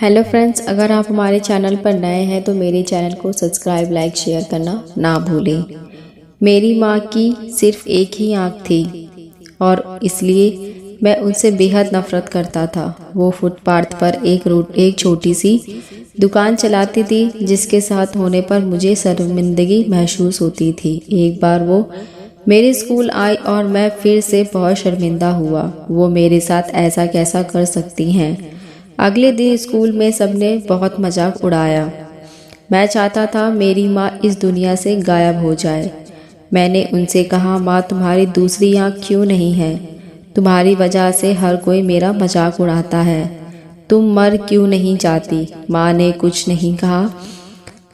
Hello friends, अगर आप हमारे चैनल पर नए हैं तो मेरे चैनल को सब्सक्राइब, लाइक, शेयर करना ना भूलें। मेरी माँ की सिर्फ एक ही आँख थी और इसलिए मैं उनसे बेहद नफ़रत करता था। वो फुटपाथ पर एक छोटी सी दुकान चलाती थी जिसके साथ होने पर मुझे शर्मिंदगी महसूस होती थी। एक बार वो मेरे स्कूल आई और मैं फिर से बहुत शर्मिंदा हुआ। वो मेरे साथ ऐसा कैसा कर सकती हैं। अगले दिन स्कूल में सबने बहुत मजाक उड़ाया। मैं चाहता था मेरी माँ इस दुनिया से गायब हो जाए। मैंने उनसे कहा, माँ तुम्हारी दूसरी आँख क्यों नहीं है? तुम्हारी वजह से हर कोई मेरा मजाक उड़ाता है। तुम मर क्यों नहीं जाती? माँ ने कुछ नहीं कहा,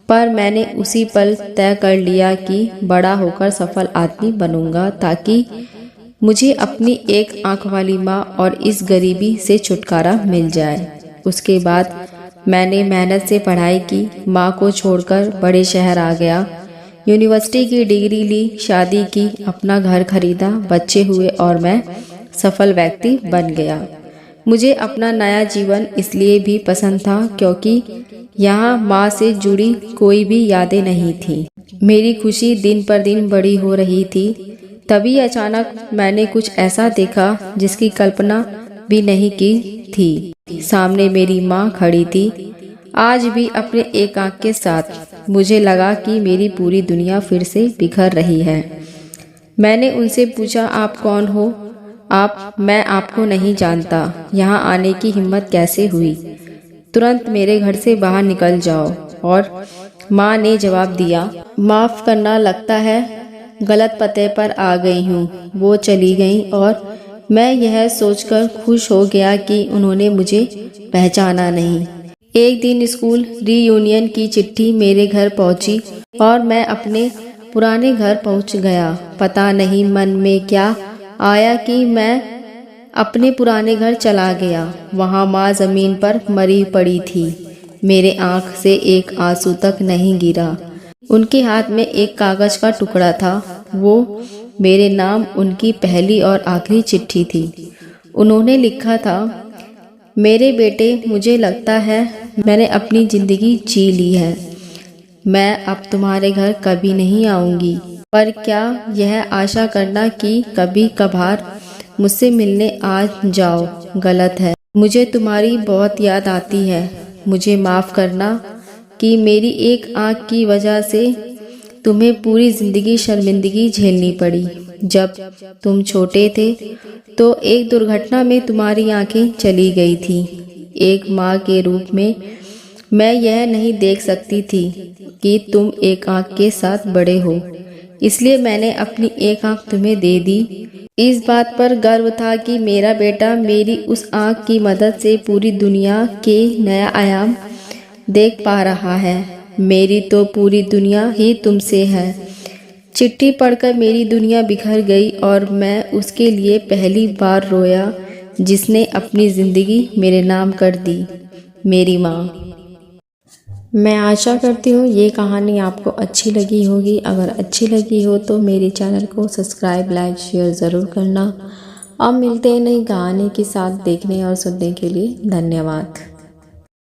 पर मैंने उसी पल तय कर लिया कि बड़ा होकर सफल आदमी बनूंगा ताकि मुझे अपनी एक आंख वाली माँ और इस गरीबी से छुटकारा मिल जाए। उसके बाद मैंने मेहनत से पढ़ाई की, माँ को छोड़कर बड़े शहर आ गया, यूनिवर्सिटी की डिग्री ली, शादी की, अपना घर खरीदा, बच्चे हुए और मैं सफल व्यक्ति बन गया। मुझे अपना नया जीवन इसलिए भी पसंद था क्योंकि यहाँ माँ से जुड़ी कोई भी यादें नहीं थी। मेरी खुशी दिन पर दिन बड़ी हो रही थी। तभी अचानक मैंने कुछ ऐसा देखा जिसकी कल्पना भी नहीं की थी। सामने मेरी माँ खड़ी थी, आज भी अपने एक आंख के साथ। मुझे लगा कि मेरी पूरी दुनिया फिर से बिखर रही है। मैंने उनसे पूछा, आप कौन हो? मैं आपको नहीं जानता। यहाँ आने की हिम्मत कैसे हुई? तुरंत मेरे घर से बाहर निकल जाओ। और माँ ने जवाब दिया, माफ़ करना, लगता है गलत पते पर आ गई हूँ। वो चली गई और मैं यह सोचकर खुश हो गया कि उन्होंने मुझे पहचाना नहीं। एक दिन स्कूल रीयूनियन की चिट्ठी मेरे घर पहुंची और मैं अपने पुराने घर पहुंच गया। पता नहीं मन में क्या आया कि मैं अपने पुराने घर चला गया। वहाँ माँ जमीन पर मरी पड़ी थी। मेरे आँख से एक आंसू तक नहीं गिरा। उनके हाथ में एक कागज का टुकड़ा था। वो मेरे नाम उनकी पहली और आखिरी चिट्ठी थी। उन्होंने लिखा था, मेरे बेटे, मुझे लगता है मैंने अपनी जिंदगी जी ली है। मैं अब तुम्हारे घर कभी नहीं आऊंगी, पर क्या यह आशा करना कि कभी कभार मुझसे मिलने आ जाओ गलत है। मुझे तुम्हारी बहुत याद आती है। मुझे माफ़ करना कि मेरी एक आँख की वजह से तुम्हें पूरी ज़िंदगी शर्मिंदगी झेलनी पड़ी। जब तुम छोटे थे तो एक दुर्घटना में तुम्हारी आंखें चली गई थी। एक माँ के रूप में मैं यह नहीं देख सकती थी कि तुम एक आँख के साथ बड़े हो, इसलिए मैंने अपनी एक आँख तुम्हें दे दी। इस बात पर गर्व था कि मेरा बेटा मेरी उस आँख की मदद से पूरी दुनिया के नया आयाम देख पा रहा है। मेरी तो पूरी दुनिया ही तुमसे है। चिट्ठी पढ़कर मेरी दुनिया बिखर गई और मैं उसके लिए पहली बार रोया जिसने अपनी ज़िंदगी मेरे नाम कर दी, मेरी माँ। मैं आशा करती हूँ ये कहानी आपको अच्छी लगी होगी। अगर अच्छी लगी हो तो मेरे चैनल को सब्सक्राइब, लाइक, शेयर ज़रूर करना। अब मिलते हैं नई कहानी के साथ। देखने और सुनने के लिए धन्यवाद।